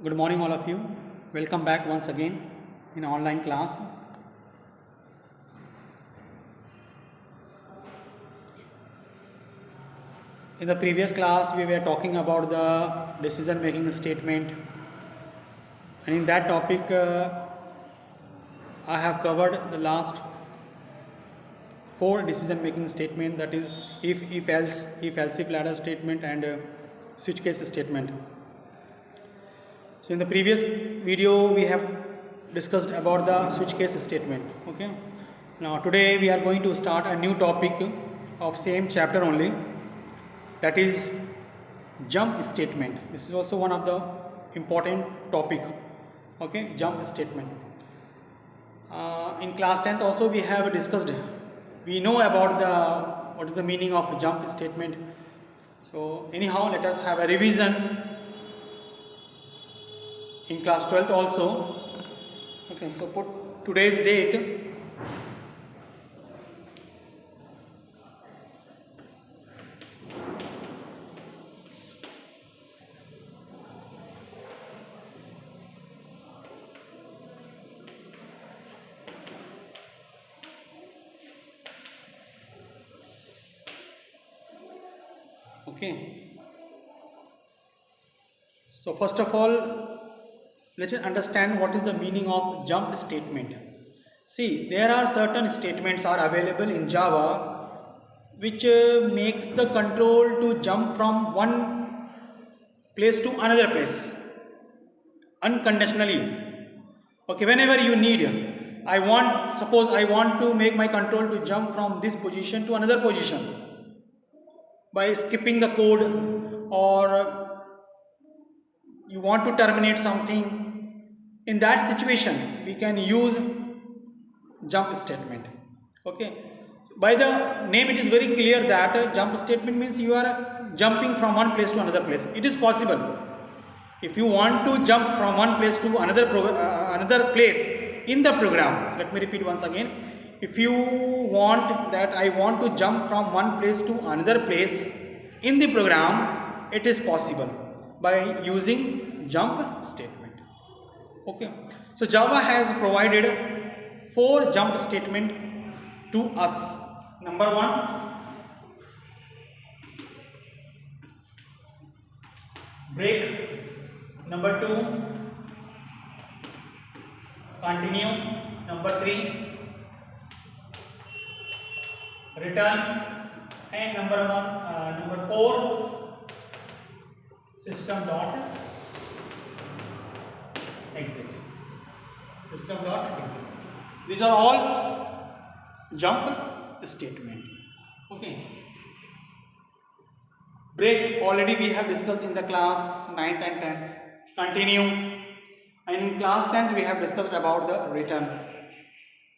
Good morning, all of you. Welcome back once again in online class. In the previous class, we were talking about the decision making statement, and in that topic, I have covered the last 4 decision making statement, that is if else, if if ladder statement, and switch case statement. So in the previous video we have discussed about the switch case statement. Okay, now today we are going to start a new topic of same chapter only, that is jump statement. This is also one of the important topic. Okay, jump statement. In class 10th also we have discussed, we know about what is the meaning of jump statement. So anyhow, let us have a revision in class 12th also. Okay, so put today's date. Okay, so first of all, let us understand what is the meaning of jump statement. See, there are certain statements are available in Java which makes the control to jump from one place to another place unconditionally. Okay, whenever you need, suppose I want to make my control to jump from this position to another position by skipping the code, or you want to terminate something. In that situation we can use jump statement. Okay, by the name it is very clear that jump statement means you are jumping from one place to another place. It is possible. If you want to jump from one place to another place in the program, let me repeat once again. If you want that I want to jump from one place to another place in the program, it is possible by using jump statement. Okay, so Java has provided 4 jump statement to us. Number 1, break. Number 2, continue. Number 3, return. And number 4, system dot exit. System dot exit. These are all jump statement. Okay. Break already we have discussed in the class 9th and 10th. Continue, and in class 10th we have discussed about the return,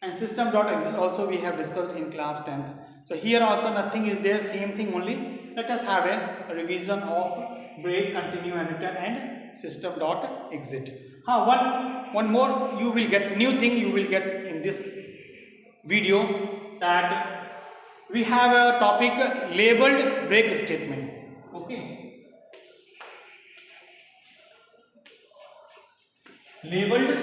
and system dot exit also we have discussed in class 10th. So here also nothing is there, same thing only. Let us have a revision of break, continue, and return, and system dot exit. One more you will get, new thing you will get in this video, that we have a topic labeled break statement. Okay, labeled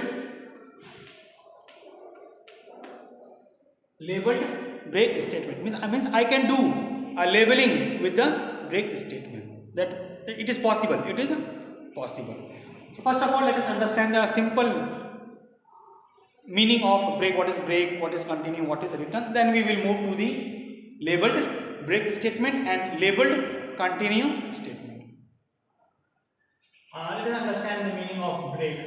break statement means I can do a labeling with the break statement. That it is possible. It is possible. So first of all, let us understand the simple meaning of break. What is break? What is continue? What is return? Then we will move to the labeled break statement and labeled continue statement. Let us understand the meaning of break.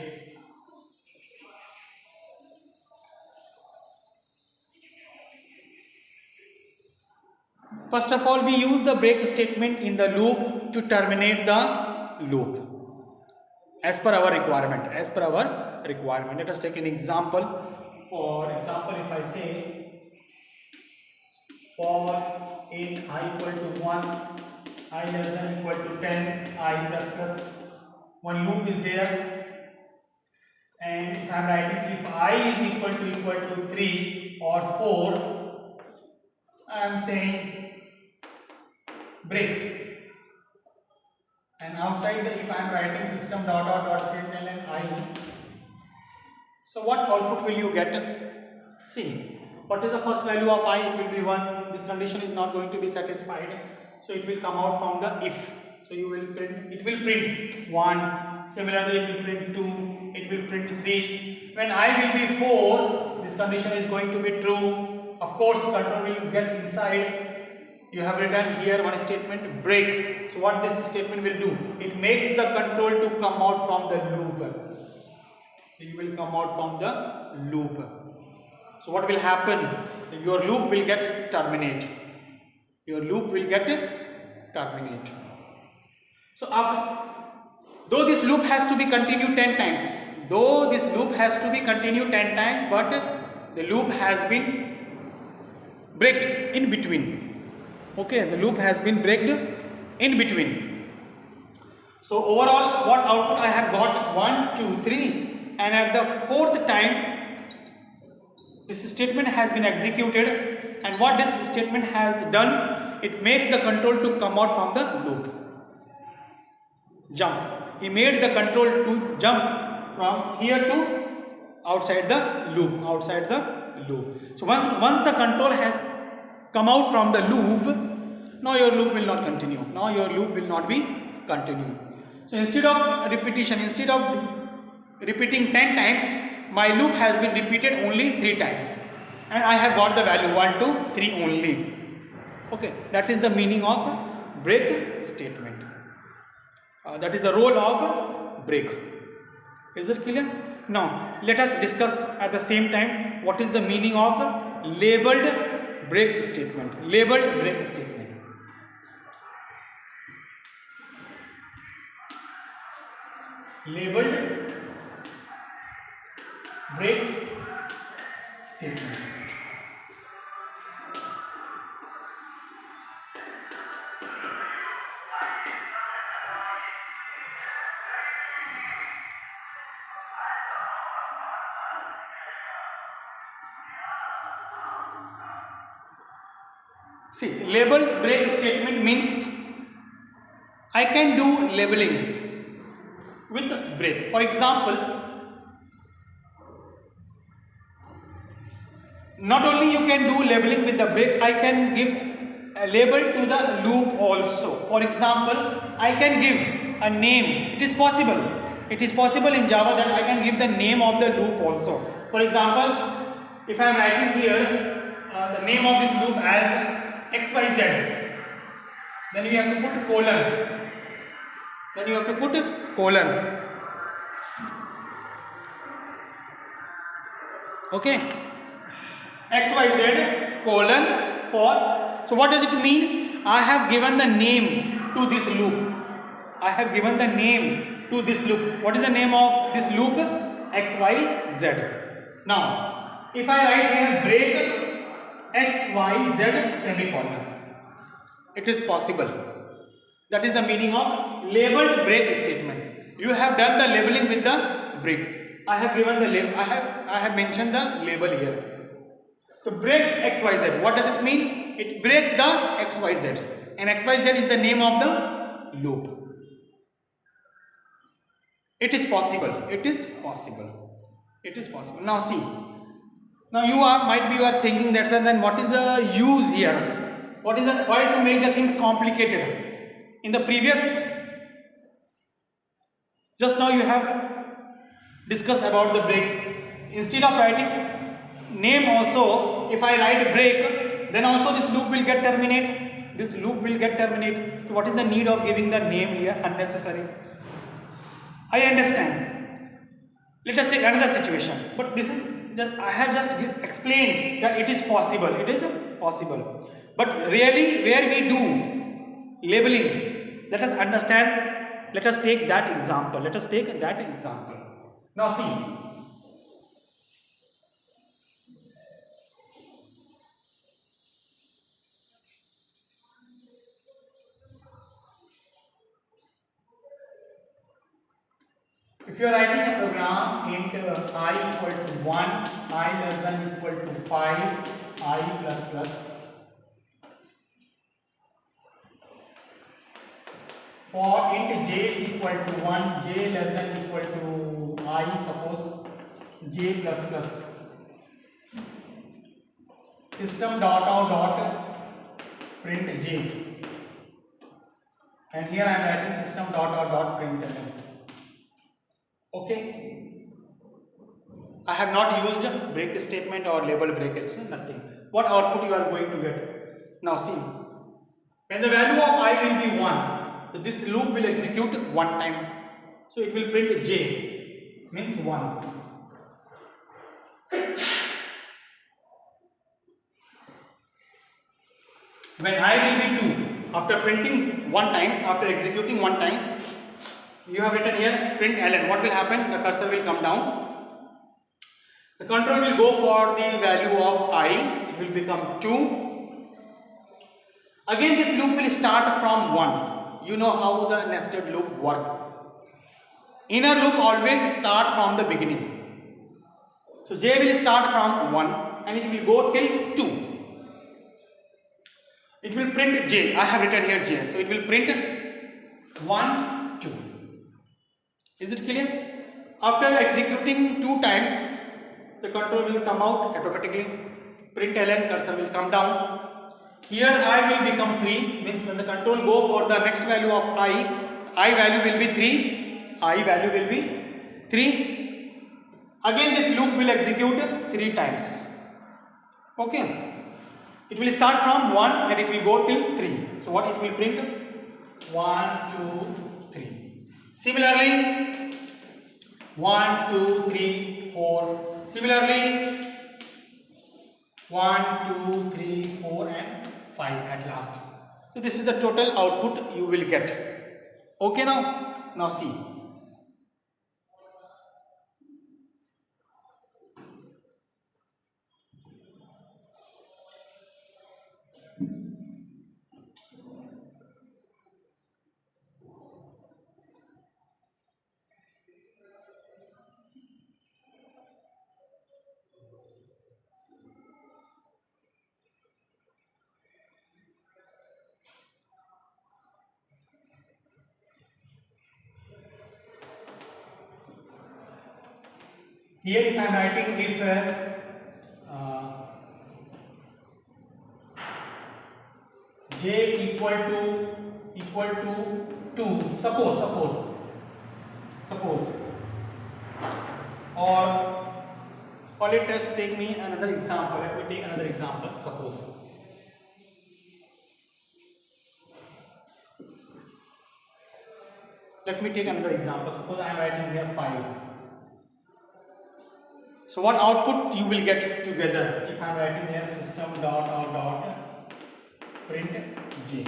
First of all, we use the break statement in the loop to terminate the loop as per our requirement. Let us take an example. For example, if I say for int I equal to 1, I less than equal to 10, I plus plus, one loop is there, and if I am writing if I is equal to 3 or 4, I am saying break. and outside the if I am writing system dot dot dot println I, so what output will you get? See, what is the first value of I? It will be 1. This condition is not going to be satisfied, so it will come out from the if. So you will print, it will print 1, similarly it will print 2, it will print 3. When I will be 4, this condition is going to be true. Of course, control will get inside. You have written here one statement, break. So what this statement will do? It makes the control to come out from the loop. It will come out from the loop. So what will happen? Your loop will get terminate. Your loop will get terminate. So after, though this loop has to be continued 10 times, but the loop has been breaked in between. Okay, the loop has been breaked in between. So overall, what output I have got? 1, 2, 3, and at the 4th time, this statement has been executed, and what this statement has done, it makes the control to come out from the loop. Jump. He made the control to jump from here to outside the loop. So once the control has come out from the loop, now your loop will not continue. So instead of repeating 10 times, my loop has been repeated only 3 times, and I have got the value 1, 2, 3 only. Okay, that is the meaning of break statement. That is the role of break. Is it clear? Now let us discuss at the same time what is the meaning of labeled break statement. Labeled break statement. Labeled break statement. See, labeled break statement means I can do labeling with break. For example, not only you can do labeling with the break, I can give a label to the loop also. For example, I can give a name. It is possible in Java that I can give the name of the loop also. For example, if I am writing here the name of this loop as XYZ, then you have to put colon. Okay, XYZ colon for. So what does it mean? I have given the name to this loop. What is the name of this loop? XYZ. Now, if I write here break XYZ semicolon, it is possible. That is the meaning of labeled break statement. You have done the labeling with the break. I have given the label. I have mentioned the label here. So break XYZ. What does it mean? It break the XYZ, and XYZ is the name of the loop. It is possible. Now see. Now you are thinking that, sir, then what is the use here? Why to make the things complicated? In the previous, just now you have discussed about the break. Instead of writing name also, if I write break, then also this loop will get terminate. So what is the need of giving the name here? Unnecessary. I understand. Let us take another situation. But this is just, I have just explained that it is possible. But really, where we do labeling, let us understand. Let us take that example. Now see. If you are writing a program int I equal to 1, I less than equal to 5, I plus plus. for int j is equal to 1, j less than equal to I, suppose j plus plus, system dot out dot print j, and here I am writing system dot out dot print ln. Okay, I have not used break statement or label brackets, nothing. What output you are going to get? Now see, when the value of I will be 1, so this loop will execute one time, so it will print j, means 1. When I will be 2, after printing one time, after executing one time, you have written here print ln. What will happen? The cursor will come down, the control will go for the value of I, it will become 2. Again this loop will start from 1. You know how the nested loop work. Inner loop always start from the beginning. So j will start from 1 and it will go till 2. It will print j. I have written here j. So it will print 1, 2. Is it clear? After executing 2 times, the control will come out automatically. Print ln, cursor will come down. Here I will become 3, means when the control go for the next value of I value will be 3. I value will be 3. Again this loop will execute 3 times. Okay. It will start from 1 and it will go till 3. So what it will print? 1, 2, 3. Similarly, 1, 2, 3, 4. Similarly, 1, 2, 3, 4 and 5 at last. So this is the total output you will get. Okay now? Now see. Here if I am writing if j equal to 2, suppose, or let us take me another example. Let me take another example. Suppose let me take another example. Suppose I am writing here 5. So what output you will get together if I am writing here system dot out dot print j.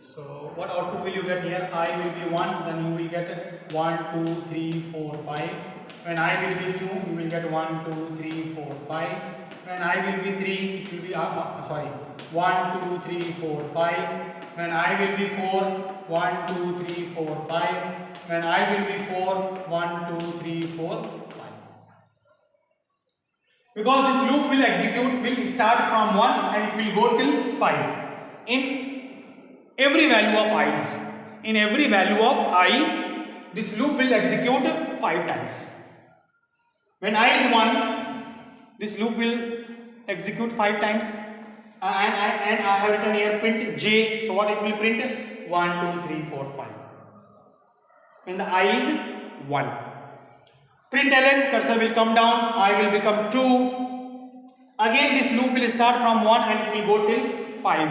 So what output will you get here? I will be 1, then you will get 1, 2, 3, 4, 5. When I will be 2, you will get 1, 2, 3, 4, 5. When I will be 3, it will be 1, 2, 3, 4, 5. When I will be 4, 1, 2, 3, 4, 5. When I will be 4, 1, 2, 3, 4, 5. Because this loop will execute, will start from 1 and it will go till 5. In every value of i's, in every value of I, this loop will execute 5 times. When I is 1, this loop will execute 5 times. And I have written here print j. So what it will print? 1, 2, 3, 4, 5. When the I is 1. Print ln, cursor will come down, I will become 2. Again this loop will start from 1 and it will go till 5.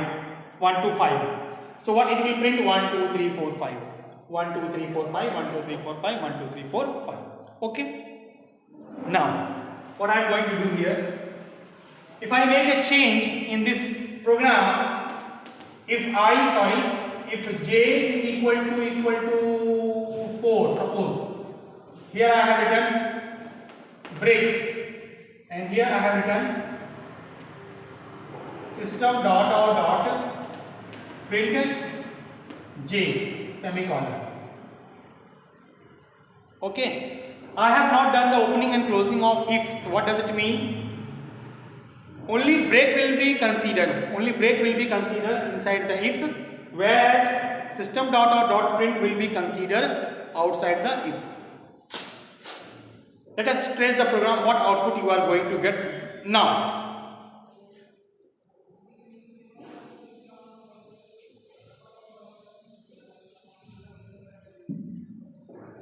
1 to 5. So what it will print? 1, 2, 3, 4, 5. 1, 2, 3, 4, 5. 1, 2, 3, 4, 5. 1, 2, 3, 4, 5. Okay. Now, what I am going to do here, if I make a change in this program, if j is equal to 4, suppose, here I have written break and here I have written system dot out dot print j semicolon. Okay. I have not done the opening and closing of if. What does it mean? Only break will be considered. Only break will be considered inside the if. whereas system dot or dot print will be considered outside the if. Let us trace the program, what output you are going to get now.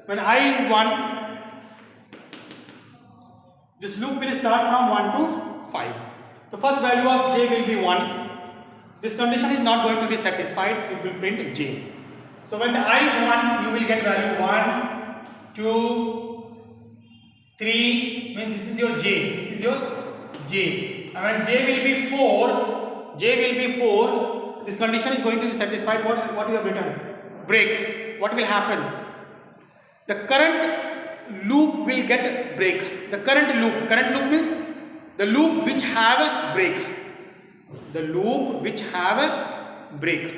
When I is 1, this loop will start from 1 to 5. The first value of j will be 1. This condition is not going to be satisfied, it will print j. So when the I is 1, you will get value 1, 2, 3, means this is your j, this is your j. And when j will be 4, this condition is going to be satisfied. What you have written? Break. What will happen? The current loop will get break. The current loop means the loop which have a break. The loop which have a break.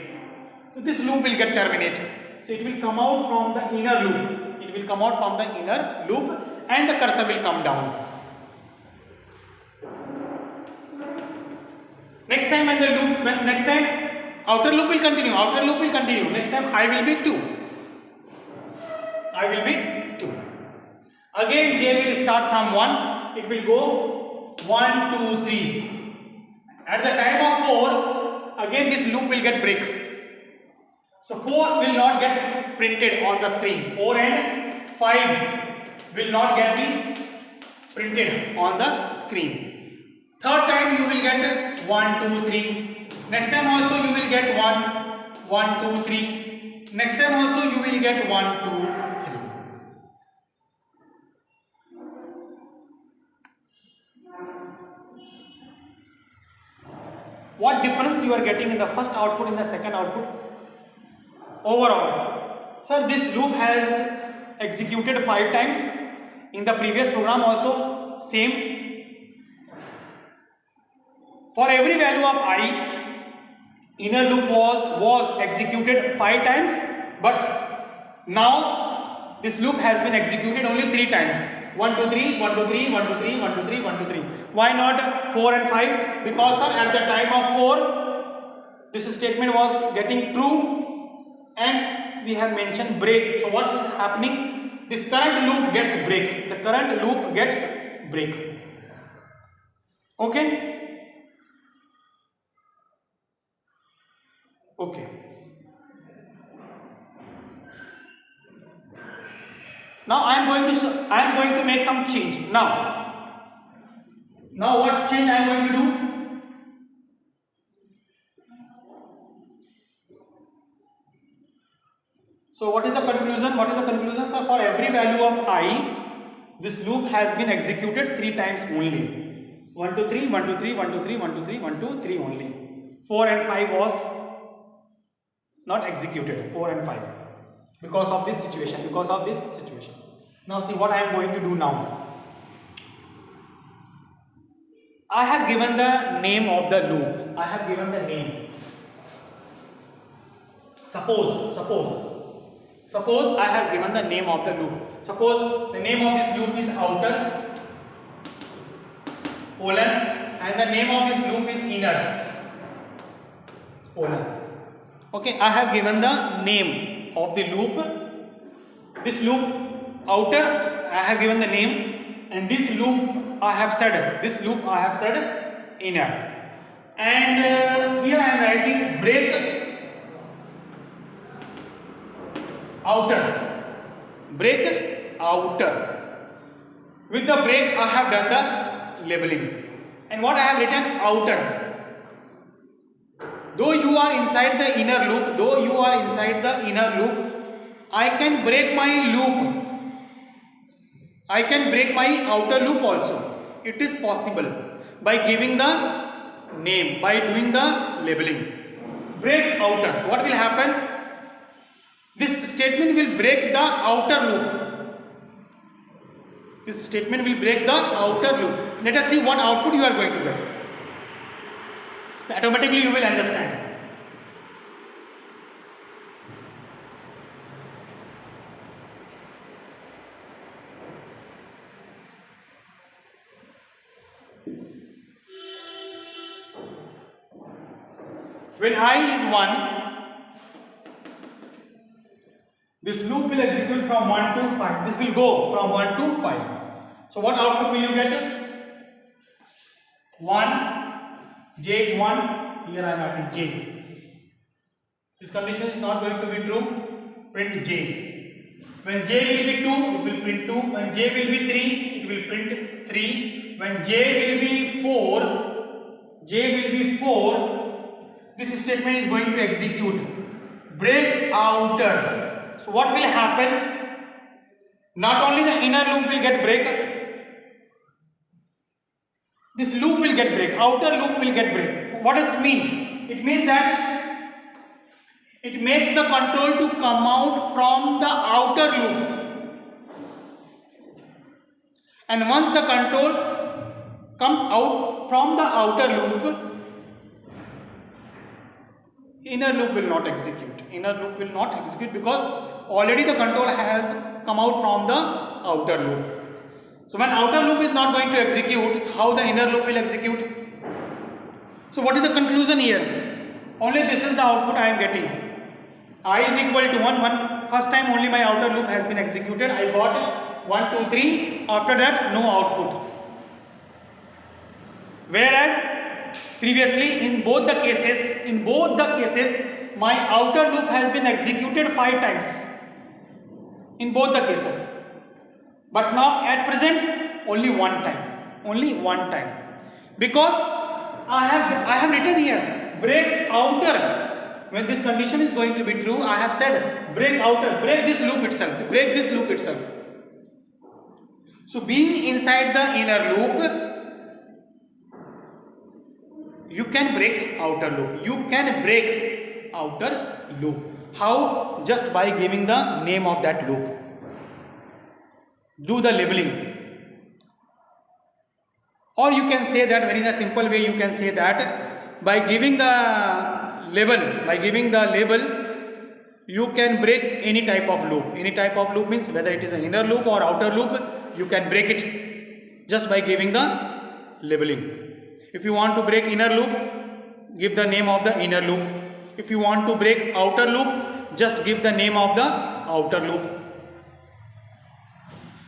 So this loop will get terminated. So it will come out from the inner loop. It will come out from the inner loop and the cursor will come down. Next time next time outer loop will continue. Next time I will be 2. Again j will start from 1. It will go 1, 2, 3. At the time of 4, again this loop will get break. So 4 will not get printed on the screen. 4 and 5 will not get be printed on the screen. Third time you will get 1, 2, 3. Next time also you will get 1, 2, 3. Next time also you will get 1, 2, 3. What difference you are getting in the first output and the second output? Overall, sir, this loop has executed 5 times. In the previous program also same. For every value of I, inner loop was executed 5 times, but now this loop has been executed only 3 times. 1, 2, 3, 1, 2, 3, 1, 2, 3, 1, 2, 3, 1, 2, 3. Why not 4 and 5? Because sir, at the time of 4, this statement was getting true and we have mentioned break. So what is happening? This current loop gets break. The current loop gets break. Okay? Okay. Now I am going to make some change. Now what change I am going to do? So what is the conclusion? Sir, for every value of I, this loop has been executed 3 times only. 1, 2, 3, 1, 2, 3, 1, 2, 3, 1, 2, 3, 1, 2, 3 only. 4 and 5 was not executed. 4 and 5 because of this situation. Now see what I am going to do now. I have given the name of the loop. I have given the name. Suppose I have given the name of the loop. Suppose the name of this loop is outer colon and the name of this loop is inner colon. Okay, I have given the name of the loop. This loop outer, I have given the name, and this loop I have said inner. And here I am writing break outer. With the break I have done the labeling. And what I have written? Outer. Though you are inside the inner loop, I can break my loop. I can break my outer loop also. It is possible by giving the name, by doing the labeling. Break outer. What will happen? This statement will break the outer loop. Let us see what output you are going to get. Automatically you will understand. When I is 1, This loop will execute from 1 to 5. This will go from 1 to 5. So what output will you get? 1, j is 1, here I am writing j. This condition is not going to be true, print j. When j will be 2, it will print 2. When j will be 3, it will print 3. When j will be 4, this statement is going to execute. Break outer. So what will happen? Not only the inner loop will get break, this loop will get break, outer loop will get break. What does it mean? It means that it makes the control to come out from the outer loop. And once the control comes out from the outer loop, inner loop will not execute. Inner loop will not execute because already the control has come out from the outer loop. So when outer loop is not going to execute, how the inner loop will execute? So what is the conclusion here? Only this is the output I am getting. I is equal to 1. First time only my outer loop has been executed. I got 1, 2, 3. After that, no output. Whereas previously in both the cases, my outer loop has been executed 5 times. In both the cases. But now at present only one time, because I have written here break outer. When this condition is going to be true, I have said break outer, break this loop itself. So being inside the inner loop, you can break outer loop. How? Just by giving the name of that loop. Do the labeling, or you can say that very in a simple way. You can say that by giving the label, you can break any type of loop. Any type of loop means whether it is an inner loop or outer loop, you can break it just by giving the labeling. If you want to break inner loop, give the name of the inner loop. If you want to break outer loop, just give the name of the outer loop.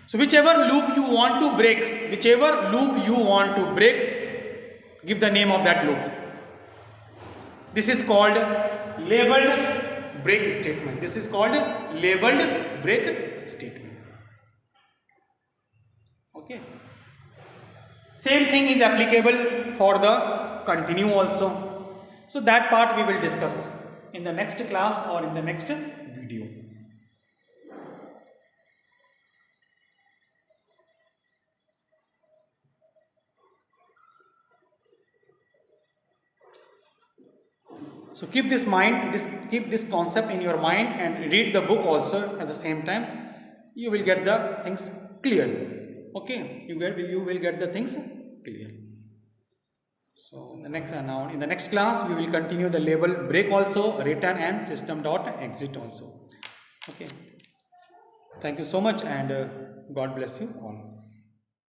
So whichever loop you want to break, give the name of that loop. This is called labeled break statement. Okay. Same thing is applicable for the continue also. So that part we will discuss in the next class or in the next video. So keep this concept in your mind and read the book also at the same time. You will get the things clear. Okay, you will get the things clear. So in the next class we will continue the label break also, return and system.exit also. Okay. Thank you so much and God bless you all.